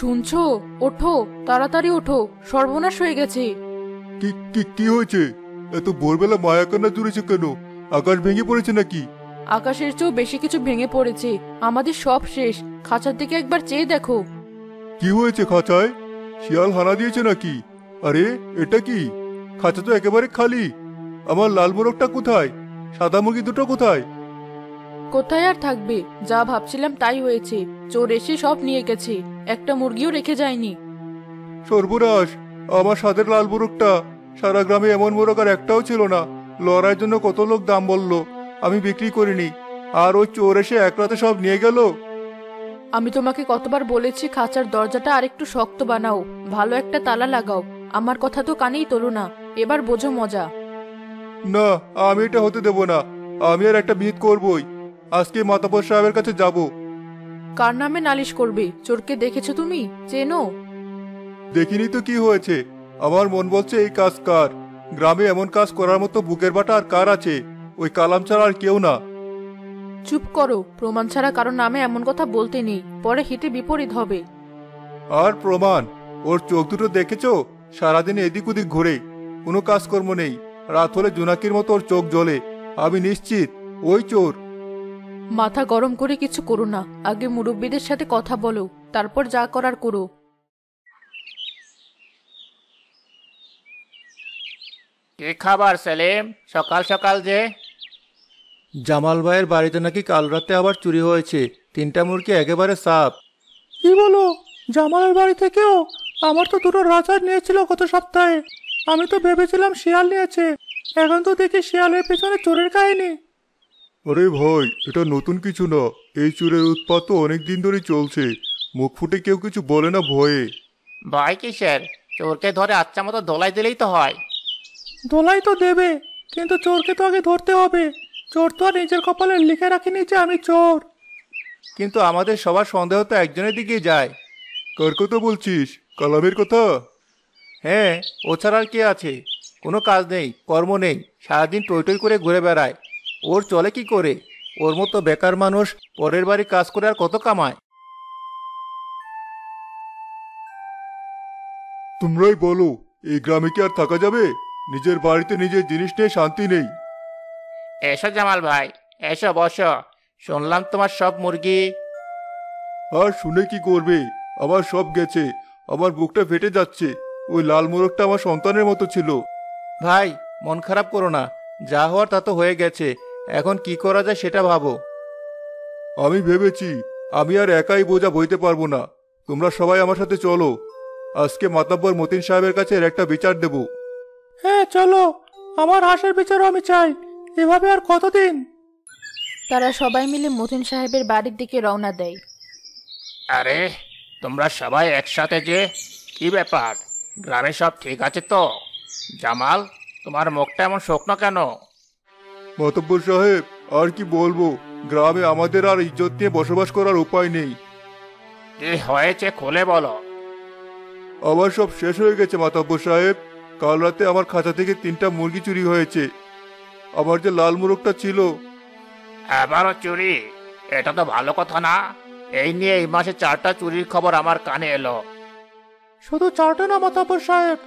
শুনছো? ওঠো, তাড়াতাড়ি ওঠো, সর্বনাশ হয়ে গেছে। কি কি কি হয়েছে? এত ভোরবেলা মায়া কান্না জুড়েছে কেন? আকাশ ভেঙে পড়েছে নাকি? আকাশের চেয়েও বেশি কিছু ভেঙে পড়েছে। আমাদের সব শেষ। খাঁচার দিকে একবার চেয়ে দেখো। কি হয়েছে খাঁচায়? শিয়াল হানা দিয়েছে নাকি? আরে এটা কি? খাঁচা তো একেবারে খালি। আমার লাল মোরগটা কোথায়? সাদা মুরগি দুটো কোথায়? কোথায় আর থাকবে? যা ভাবছিলাম তাই হয়েছে। চোর এসে সব নিয়ে গেছে, একটা মুরগিও রেখে যায়নি। সর্বনাশ! আমার সাদের লাল মোরগটা! সারা গ্রামে এমন মোরগ আর একটাও ছিল না। লড়াইয়ের জন্য কত লোক দাম বলল, আমি বিক্রি করিনি। আর ওই চোর এসে এক রাতে সব নিয়ে গেল। আমি তোমাকে কতবার বলেছি খাঁচার দরজাটা আরেকটু শক্ত বানাও, ভালো একটা তালা লাগাও। আমার কথা তো কানেই তোলো না। এবার বোঝো মজা। না, আমি এটা হতে দেব না। আমি আর একটা বিহিত করবই। আজকে মাতাব্বর সাহেবের কাছে যাব। কার নামে নালিশ করবে? চোরকে দেখেছো তুমি? চেনো? দেখিনি তো কি হয়েছে? আমার মন বলছে এই কাজ কার। গ্রামে এমন কাজ করার মতো বুকের বাটা আর কার আছে? ওই কালাম ছাড়া আর কেউ না। চুপ করো, প্রমাণ ছাড়া কারো নামে এমন কথা বলতে নেই, পরে হিতে বিপরীত হবে। আর প্রমাণ? ওর চোখ দুটো দেখেছো? সারাদিন এদিক ওদিক ঘুরে, কোনো কাজকর্ম নেই। রাত হলে জোনাকির মতো ওর চোখ জ্বলে। আমি নিশ্চিত ওই চোর। মাথা গরম করে কিছু করো না, আগে মুরব্বীদের সাথে কথা বলো, তারপর যা করার করো। কি খাবার সেলিম, সকাল সকাল যে? জামাল ভাইয়ের বাড়িতে নাকি কাল রাতে আবার চুরি হয়েছে। 3টা মুরগি একেবারে সাফ। কি বলো? জামালের বাড়ি থেকেও? আমার তো দুটো রাজার নিয়েছিল গত সপ্তাহে। আমি তো ভেবেছিলাম শিয়াল নিয়েছে। এখন তো দেখি শিয়ালের পেছনে চোরের কাহিনী। আরে ভাই, এটা নতুন কিছু না। এই চোরের উৎপাত তো অনেকদিন ধরেই চলছে। মুখ ফুটে কেউ কিছু বলে না ভয়ে। ভয় কিসের? চোরকে ধরে আচ্ছা মতো দোলাই দিলেই তো হয়। দোলাই তো দেবে, কিন্তু চোরকে তো আগে ধরতে হবে। চোর তো আর নিজের কপালে লিখে রাখেনি যে আমি চোর। কিন্তু আমাদের সবার সন্দেহ তো একজনের দিকেই যায়। কার কথা বলছিস? কালামের কথা? হ্যাঁ, ও ছাড়া আর কে আছে? কোনো কাজ নেই, কর্ম নেই, সারাদিন টই টই করে ঘুরে বেড়ায়। ওর চলে কি করে? ওর মতো বেকার মানুষ পরের বাড়ি কাজ করে আর কত কামায়? তোমরাই বলো, এই গ্রামে কি আর থাকা যাবে? নিজের বাড়িতে নিজের জিনিস নিয়ে শান্তি নেই। এসো জামাল ভাই, এসো বসো। শুনলাম তোমার সব মুরগি। আর শুনে কি করবে? আমার সব গেছে। আমার বুকটা ফেটে যাচ্ছে। ওই লাল মোরগটা আমার সন্তানের মতো ছিল। ভাই, মন খারাপ করো না। যা হওয়ার তা তো হয়ে গেছে। এখন কি করা যায় সেটা ভাবো। আমি ভেবেছি আমি আর একাই বোঝা বইতে পারবো না। তোমরা সবাই আমার সাথে চলো। আজকে মাতব্বর মতিন সাহেবের কাছে এর একটা বিচার দেব। হ্যাঁ চলো, আমার হাঁসের বিচারও আমি চাই। এভাবে আর কতদিন? তারা সবাই মিলে মতিন সাহেবের বাড়ির দিকে রওনা দেয়। আরে, তোমরা সবাই একসাথে যে? কি ব্যাপার? গ্রামে সব ঠিক আছে তো? জামাল, তোমার মুখটা এমন শুকনো কেন? মাতব্বর সাহেব, আর কি বলবো? গ্রামে আমাদের আর ইজ্জত নিয়ে বসবাস করার উপায় নেই। কি হয়েছে খুলে বলো। আমার সব শেষ হয়ে গেছে মাতব্বর সাহেব। কাল রাতে আমার খাঁচা থেকে 3টা মুরগি চুরি হয়েছে। আমার যে লাল মোরগটা ছিল। আবারও চুরি? এটা তো ভালো কথা না। এই নিয়ে এই মাসে 4টা চুরির খবর আমার কানে এলো। শুধু 4টা না মাতব্বর সাহেব,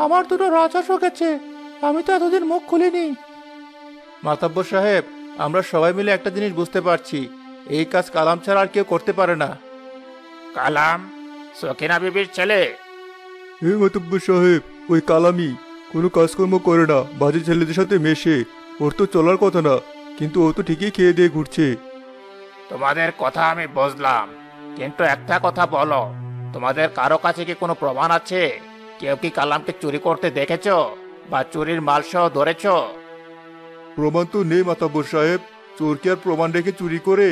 আমার দুটো রাজহাঁসও গেছে। আমি তো এতদিন মুখ খুলিনি। মাতব্বর সাহেব, আমরা সবাই মিলে একটা জিনিস বুঝতে পারছি। এই কাজ কালাম ছাড়া আর কেউ করতে পারে না। কালাম? সকিনা বিবির ছেলে? এই মাতব্বর সাহেব, ওই কালামি কোনো কাজকর্ম করে না, বাজে ছেলেদের সাথে মেশে। ওর তো চলার কথা না, কিন্তু ও তো ঠিকই খেয়ে দিয়ে ঘুরছে। তোমাদের কথা আমি বুঝলাম, কিন্তু একটা কথা বলো, তোমাদের কারো কাছে কি কোনো প্রমাণ আছে? কেউ কি কালামকে চুরি করতে দেখেছো বা চুরির মাল সহ ধরেছো? প্রমাণ তো নেই মাতব্বর সাহেব। চোর কি আর প্রমাণ রেখে চুরি করে?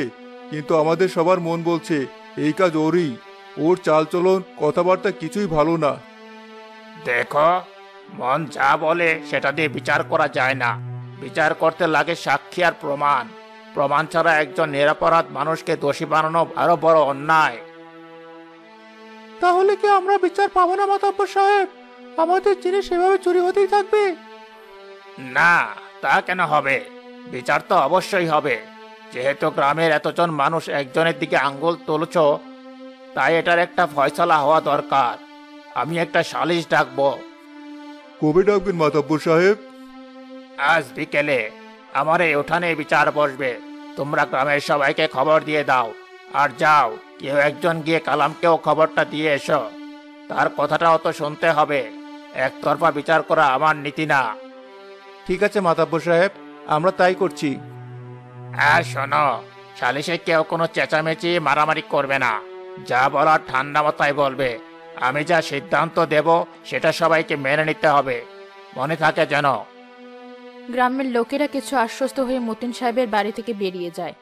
কিন্তু আমাদের সবার মন বলছে এই কাজ ওরই। ওর চালচলন কথাবার্তা কিছুই ভালো না। দেখো, মন যা বলে সেটা দিয়ে বিচার করা যায় না। বিচার করতে লাগে সাক্ষী আর প্রমাণ। প্রমাণ ছাড়া একজন নিরপরাধ মানুষকে দোষী বানানো আরো বড় অন্যায়। তাহলে কি আমরা বিচার পাবো না মাতব্বর সাহেব? আমাদের জিনিস সেভাবে চুরি হতেই থাকবে? না, তা কেন হবে? বিচার তো অবশ্যই হবে। যেহেতু গ্রামের এতজন মানুষ একজনের দিকে আঙ্গুল তুলছ, তাই এটার একটা ফয়সালা হওয়া দরকার। আমি একটা সালিশ ডাকবো। কবে ডাকবেন মাতব্বর সাহেব? আজ বিকেলে আমার এই উঠানে বিচার বসবে। তোমরা গ্রামের সবাইকে খবর দিয়ে দাও। আর যাও, কেউ একজন গিয়ে কালামকেও খবরটা দিয়ে এসো। তার কথাটাও তো শুনতে হবে। একতরফা বিচার করা আমার নীতি না। ঠিক আছে মাতব্বর সাহেব, আমরা তাই করছি। হ্যাঁ শোনো, সালিশে কেউ কোনো চেঁচামেচি মারামারি করবে না। যা বলার ঠান্ডা মাথায় বলবে। আমি যা সিদ্ধান্ত দেব সেটা সবাইকে মেনে নিতে হবে, মনে থাকে যেন। গ্রামের লোকেরা কিছু আশ্বস্ত হয়ে মতিন সাহেবের বাড়ি থেকে বেরিয়ে যায়।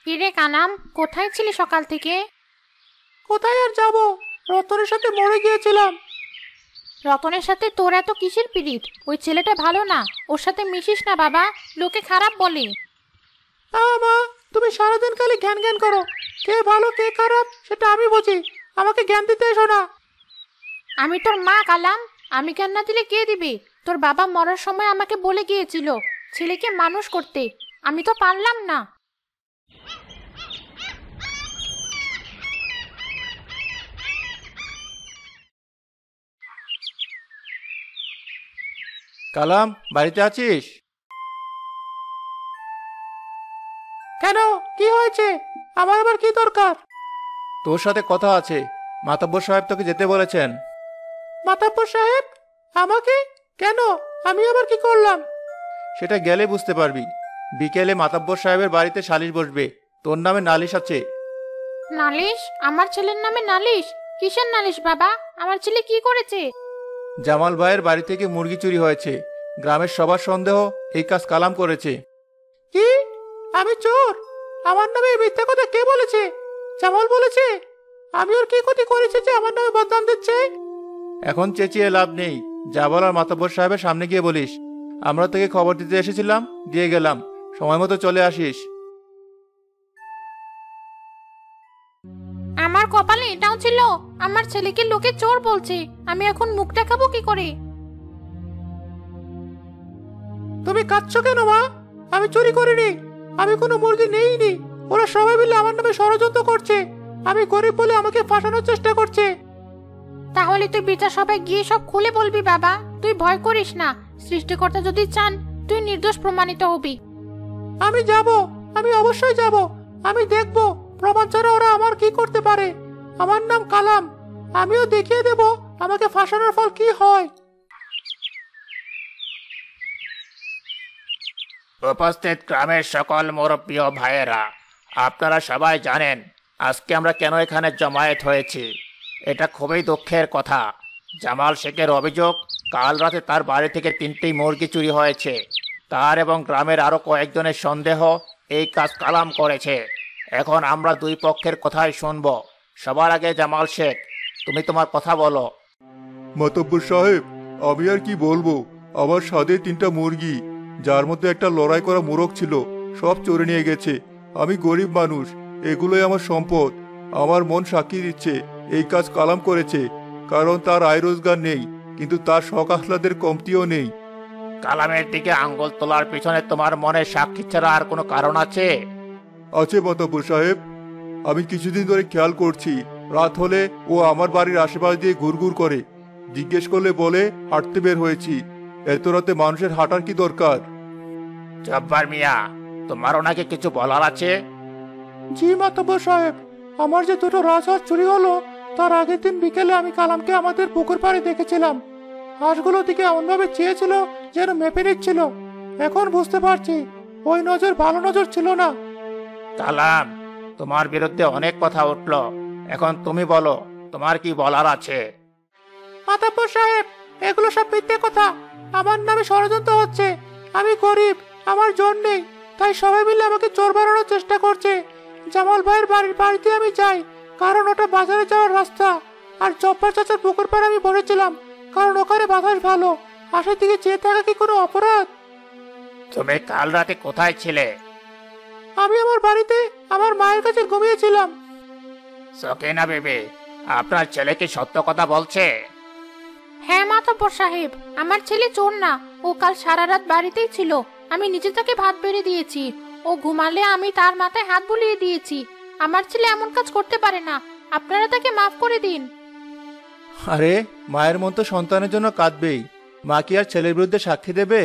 কিরে কানাম, কোথায় ছিলি সকাল থেকে? কোথায় আর যাব, রতনের সাথে মরে গিয়েছিলাম। রতনের সাথে তোর এত কিসের পিরিত? ওই ছেলেটা ভালো না, ওর সাথে মিশিস না বাবা, লোকে খারাপ বলে। মা, তুমি সারাদিন খালি জ্ঞান জ্ঞান করো। কে ভালো কে খারাপ সেটা আমি বুঝি, আমাকে জ্ঞান দিতে এসো না। আমি তোর মা কালাম, আমি জ্ঞান না দিলে কে দিবে? তোর বাবা মরার সময় আমাকে বলে গিয়েছিল ছেলেকে মানুষ করতে, আমি তো পারলাম না। কালাম, বাড়িতে আছিস? কেন, কি হয়েছে? আমার আবার কি দরকার? তোর সাথে কথা আছে। মাতব্বর সাহেব তোকে যেতে বলেছেন। মাতাব্বর সাহেব? আমাকে? কেন, আমি আবার কি করলাম? সেটা গেলে বুঝতে পারবি। বিকেলে মাতব্বর সাহেবের বাড়িতে সালিশ বসবে। তোর নামে নালিশ আছে। নালিশ? আমার ছেলের নামে নালিশ? কিসের নালিশ বাবা? আমার ছেলে কি করেছে? জামাল ভাইয়ের বাড়ি থেকে মুরগি চুরি হয়েছে। গ্রামের সবার সন্দেহ এই কাজ কালাম করেছে। কি? আমি চোর? আমার নামে এই মিথ্যা কথা কে বলেছে? জামাল বলেছে? আমি ওর কি ক্ষতি করেছি যে আমার নামে বদনাম দিচ্ছে? এখন চেঁচিয়ে লাভ নেই। যা বলার মাতব্বর সাহেবের সামনে গিয়ে বলিস। আমরা তোকে খবর দিতে এসেছিলাম, দিয়ে গেলাম। সময় মতো চলে আসিস। আমার কপালে এটাও ছিল? আমার ছেলেকে লোকে চোর বলছে, আমি এখন মুখ দেখাবো কি করে? তুমি কাঁদছো কেন মা? আমি চুরি করিনি, আমি কোনো মুরগি নেইনি। ওরা সবাই মিলে আমার নামে ষড়যন্ত্র করছে। আমি গরিব বলে আমাকে ফাঁসানোর চেষ্টা করছে। তাহলে তুই বিচার সবাই গিয়ে সব খুলে বলবি বাবা। তুই ভয় করিস না, সৃষ্টিকর্তা যদি চান তুই নির্দোষ প্রমাণিত হবি। আমি যাব, আমি অবশ্যই যাব। আমি দেখব প্রমাণ ছাড়া ওরা আমার কি করতে পারে। আমার নাম কালাম, আমিও দেখিয়ে দেব আমাকে ফাঁসানোর ফল কি হয়। উপস্থিত গ্রামের সকল মুরব্বী ও ভাইয়েরা, আপনারা সবাই জানেন আজকে আমরা কেন এখানে জমায়েত হয়েছি। এটা খুবই দুঃখের কথা। জামাল শেখের অভিযোগ, কাল রাতে তার বাড়ি থেকে 3টি মুরগি চুরি হয়েছে। তার এবং গ্রামের আরো কয়েকজনের সন্দেহ এই কাজ কালাম করেছে। এখন আমরা দুই পক্ষের কথাই শুনব। সবার আগে জামাল শেখ, তুমি তোমার কথা বলো। মাতব্বর সাহেব, আমি আর কি বলবো। আমার সাথে 3টা মুরগি, যার মধ্যে একটা লড়াই করা মোরগ ছিল, সব চোরে নিয়ে গেছে। আমি গরিব মানুষ, এগুলোই আমার সম্পদ। আমার মন সাক্ষী দিচ্ছে এই কাজ কালাম করেছে, কারণ তার আয় রোজগার নেই, কিন্তু তার শখ আহ্লাদের কমতিও নেই। কালামের দিকে আঙ্গুল তোলার পিছনে তোমার মনে সাক্ষী ছাড়া আর কোনো কারণ আছে? আছে মাতব্বর সাহেব। আমি কিছুদিন ধরে খেয়াল করছি, রাত হলে ও আমার বাড়ির আশেপাশ দিয়ে ঘুরঘুর করে। জিজ্ঞেস করলে বলে হাঁটতে বের হয়েছি। এত রাতে মানুষের হাঁটার কি দরকার? জব্বার মিয়া, তোমারও নাকি কিছু বলার আছে? জি মাতাব্বর সাহেব, আমার যে 2টো রাজহাঁস চুরি হলো, তার আগের দিন বিকেলে আমি কালামকে আমাদের পুকুর পাড়ে দেখেছিলাম। হাঁসগুলোর দিকে এমনভাবে চেয়েছিল যেন মেপে নিচ্ছিল। এখন বুঝতে পারছি ওই নজর ভালো নজর ছিল না। কালাম, তোমার বিরুদ্ধে অনেক কথা উঠল, এখন তুমি বলো তোমার কি বলার আছে? মাতাব্বর সাহেব, এগুলো সব মিথ্যে কথা। আমার নামে ষড়যন্ত্র হচ্ছে। আমি গরিব, আমার জোর নেই, তাই সবাই মিলে আমাকে চোর বানানোর চেষ্টা করছে। জামাল ভাইয়ের বাড়িতে আমি যাই, কারণ ওটা বাজারে যাওয়ার রাস্তা। আর জব্বার চাচার পুকুর পাড়ে আমি বসেছিলাম, কারণ ওখানে বাতাস ভালো। হাঁসের দিকে চেয়ে থাকা কি কোনো অপরাধ? তুমি কাল রাতে কোথায় ছিলে? আমি আমার বাড়িতে আমার মায়ের কাছে ঘুমিয়েছিলাম। সকিনা বেবি, আপনার ছেলে কি সত্য কথা বলছে? হ্যাঁ মাতাব্বর সাহেব, আমার ছেলে চোর না, ও কাল সারা রাত বাড়িতেই ছিল। আমি নিজে তাকে ভাত বেড়ে দিয়েছি। ও ঘুমালে আমি তার মাথায় হাত বুলিয়ে দিয়েছি। আমার ছেলে এমন কাজ করতে পারে না। আপনারা তাকে মাফ করে দিন। আরে, মায়ের মন তো সন্তানের জন্য কাঁদবেই। মা কি আর ছেলের বিরুদ্ধে সাক্ষী দেবে?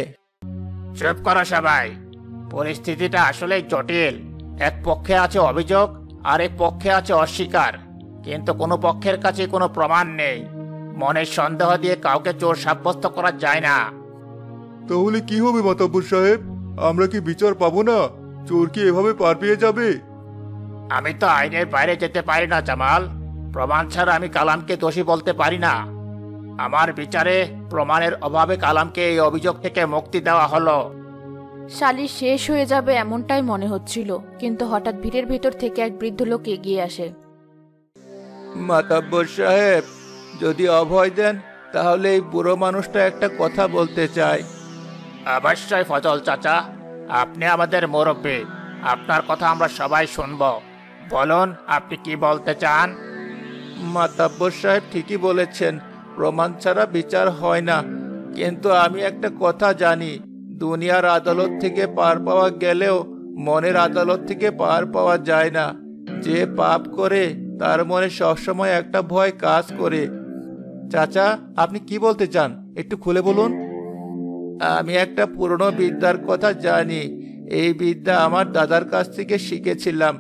চুপ করো সবাই। পরিস্থিতিটা আসলে জটিল। এক পক্ষে আছে অভিযোগ, আর এক পক্ষে আছে অস্বীকার, কিন্তু কোনো পক্ষের কাছে কোনো প্রমাণ নেই। মনের সন্দেহ দিয়ে কাউকে চোর সাব্যস্ত করা যায় না। তাহলে কি হবে মাতাব্বর সাহেব? আমরা কি বিচার পাবো না? চোর কি এভাবে পার পেয়ে যাবে? আমি তো আইনের বাইরে যেতে পারি না জামাল। প্রমাণ ছাড়া আমি কালামকে দোষী বলতে পারি না। আমার বিচারে প্রমাণের অভাবে কালামকে এই অভিযোগ থেকে মুক্তি দেওয়া হলো। শালি শেষ হয়ে যাবে এমনটাই মনে হচ্ছিল, কিন্তু হঠাৎ ভিড়ের ভেতর থেকে এক বৃদ্ধ লোক এগিয়ে আসে। মাতাব্বর সাহেব, যদি অভয় দেন তাহলে এই বুড়ো মানুষটা একটা কথা বলতে চায়। অবশ্যই ফজল চাচা, আপনি আমাদের মুরব্বী। আপনার কথা আমরা সবাই শুনব। বলুন, আপনি কি বলতে চান? মাতাব্বর সাহেব ঠিকই বলেছেন, প্রমাণ ছাড়া বিচার হয় না। কিন্তু আমি একটা কথা জানি, দুনিয়ার আদালত থেকে পার পাওয়া গেলেও মনের আদালত থেকে পার পাওয়া যায় না। যে পাপ করে তার মনে সবসময় একটা ভয় কাজ করে। চাচা, আপনি কি বলতে চান একটু খুলে বলুন। আমি একটা পুরনো বিদ্যার কথা জানি। এই বিদ্যা আমার দাদার কাছ থেকে শিখেছিলাম।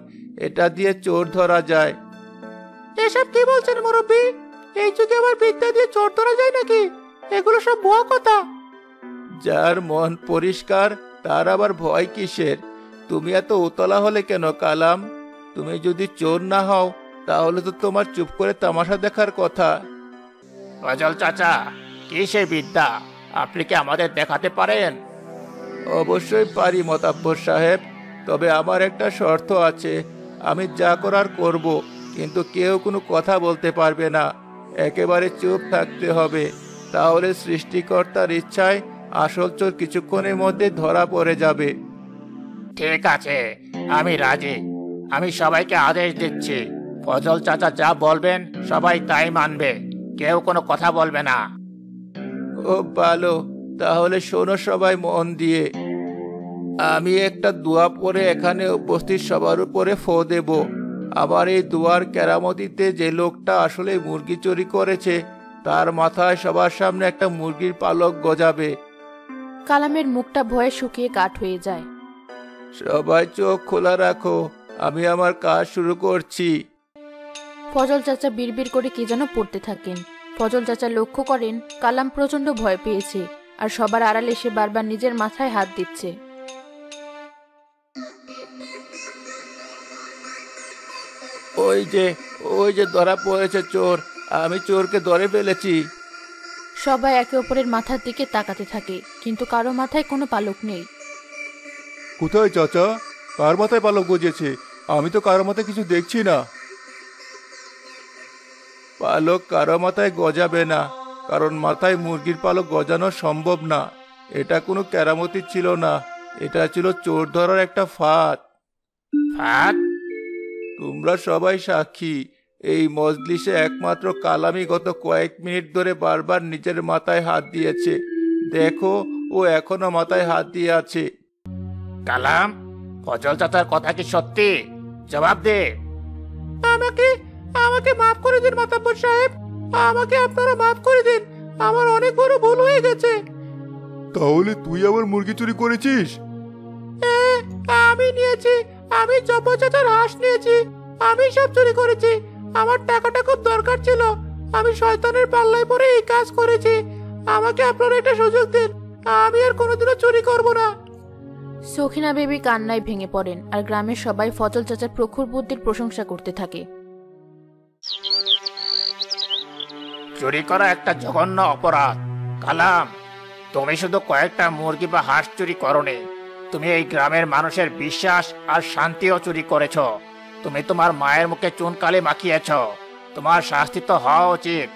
এটা দিয়ে চোর ধরা যায়। এসব কি বলছেন মুরব্বী? এই যুগে আবার বিদ্যা দিয়ে চোর ধরা যায় নাকি? এগুলো সব ভুয়া কথা। যার মন পরিষ্কার তার আবার ভয় কিসের? তুমি এত উতলা হলে কেন কালাম? তুমি যদি চোর না হও তাহলে তো তোমার চুপ করে তামাশা দেখার কথা। ফজল চাচা, কি সেই বিদ্যা? আপনি কি আমাদের দেখাতে পারেন? অবশ্যই পারি মতাব্বর সাহেব, তবে আমার একটা শর্ত আছে। আমি যা করার করব, কিন্তু কেউ কোনো কথা বলতে পারবে না। একেবারে চুপ থাকতে হবে। তাহলে সৃষ্টিকর্তার ইচ্ছায় আসল চোর কিছুক্ষণের মধ্যে ধরা পড়ে যাবে। ঠিক আছে, আমি রাজি। আমি সবাইকে আদেশ দিচ্ছি, ফজল চাচা যা বলবেন সবাই তাই মানবে। কেউ কোনো কথা বলবে না। ও ভালো, তাহলে শোনো সবাই মন দিয়ে। আমি একটা দোয়া পরে এখানে উপস্থিত সবার উপরে ফু দেব। আবার এই দোয়ার কেরামতিতে যে লোকটা আসলে মুরগি চুরি করেছে তার মাথায় সবার সামনে একটা মুরগির পালক গজাবে। কালামের মুখটা ভয়ে শুকিয়ে কাঠ হয়ে যায়। সবাই চোখ খোলা রাখো, আমি আমার কাজ শুরু করছি। ফজল চাচা বিড়বিড় করে কি যেন পড়তে থাকেন। ফজল চাচা লক্ষ্য করেন কালাম প্রচন্ড ভয় পেয়েছে, আর সবার আড়ালে সে বারবার নিজের মাথায় হাত দিচ্ছে। ওই যে ধরা পড়েছে চোর। আমি চোরকে ধরে ফেলেছি। সবাই একে অপরের মাথার দিকে তাকাতে থাকে, কিন্তু কারো মাথায় কোনো পালক নেই। কোথায় চাচা? কার মাথায় পালক গজিয়েছে? আমি তো কারো মাথায় কিছু দেখছি না। পালক কারো মাথায় গজাবে না, কারণ মাথায় মুরগির পালক গজানো সম্ভব না। এটা কোনো কেরামতি ছিল না, এটা ছিল চোর ধরার একটা ফাঁদ। ফাঁদ? তোমরা সবাই সাক্ষী। এই মজলিসে একমাত্র কালামই গত কয়েক মিনিট ধরে বারবার নিজের মাথায় হাত দিয়েছে। দেখো, ও এখনো মাথায় হাত দিয়ে আছে। কালাম, ফজল চাচার কথা কি সত্যি? জবাব দে। আমাকে আমাকে মাফ করে দিন মাতাব্বর সাহেব। আমাকে আপনারা মাফ করে দিন। আমার অনেক বড় ভুল হয়ে গেছে। তাহলে তুই আবার মুরগি চুরি করেছিস? আমি নিয়েছি। আমি জব্বর চাচার হাঁস নিয়েছি। আমি সব চুরি করেছি। আমার টাকাটা খুব দরকার ছিল। আমি শয়তানের পাল্লায় পড়ে এই কাজ করেছি। আমাকে আপনারা একটা সুযোগ দিন। আমি আর কোনোদিনও চুরি করব না। সখিনা বেবি কান্নায় ভেঙে পড়েন, আর গ্রামের সবাই ফজল চাচার প্রখর বুদ্ধির প্রশংসা করতে থাকে। চুরি করা একটা জঘন্য অপরাধ। কালাম, তুমি শুধু কয়েকটা মুরগি বা হাঁস চুরি করনি, তুমি এই গ্রামের মানুষের বিশ্বাস আর শান্তিও চুরি করেছ। তুমি তোমার মায়ের মুখে চুনকালি মাখিয়েছ। তোমার শাস্তি তো হওয়া উচিত।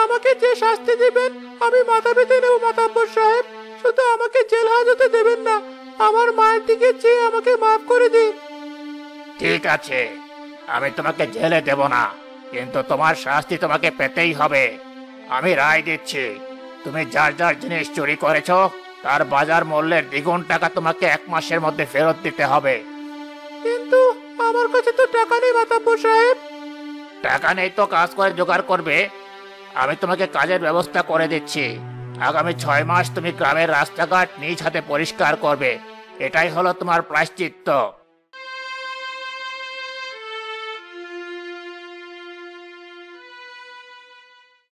আমাকে যে শাস্তি দিবেন আমি মাথা পেতে নেব মাতাব্বর সাহেব। শুধু আমাকে জেল হাজতে দেবেন না। আমার মায়ের দিকে চেয়ে আমাকে মাফ করে দিন। ঠিক আছে, আমি তোমাকে জেলে দেব না, কিন্তু তোমার শাস্তি তোমাকে পেতেই হবে। আমি রায় দিচ্ছি, তুমি যার যার জিনিস চুরি করেছ তার বাজার মূল্যের দ্বিগুণ টাকা তোমাকে 1 মাসের মধ্যে ফেরত দিতে হবে। কিন্তু আমার কাছে তো টাকা নেই মাতাব্বর সাহেব। টাকা নেই তো কাজ করে জোগাড় করবে। আমি তোমাকে কাজের ব্যবস্থা করে দিচ্ছি। আগামী 6 মাস তুমি গ্রামের রাস্তাঘাট নিজ হাতে পরিষ্কার করবে। এটাই হলো তোমার প্রায়শ্চিত্ত।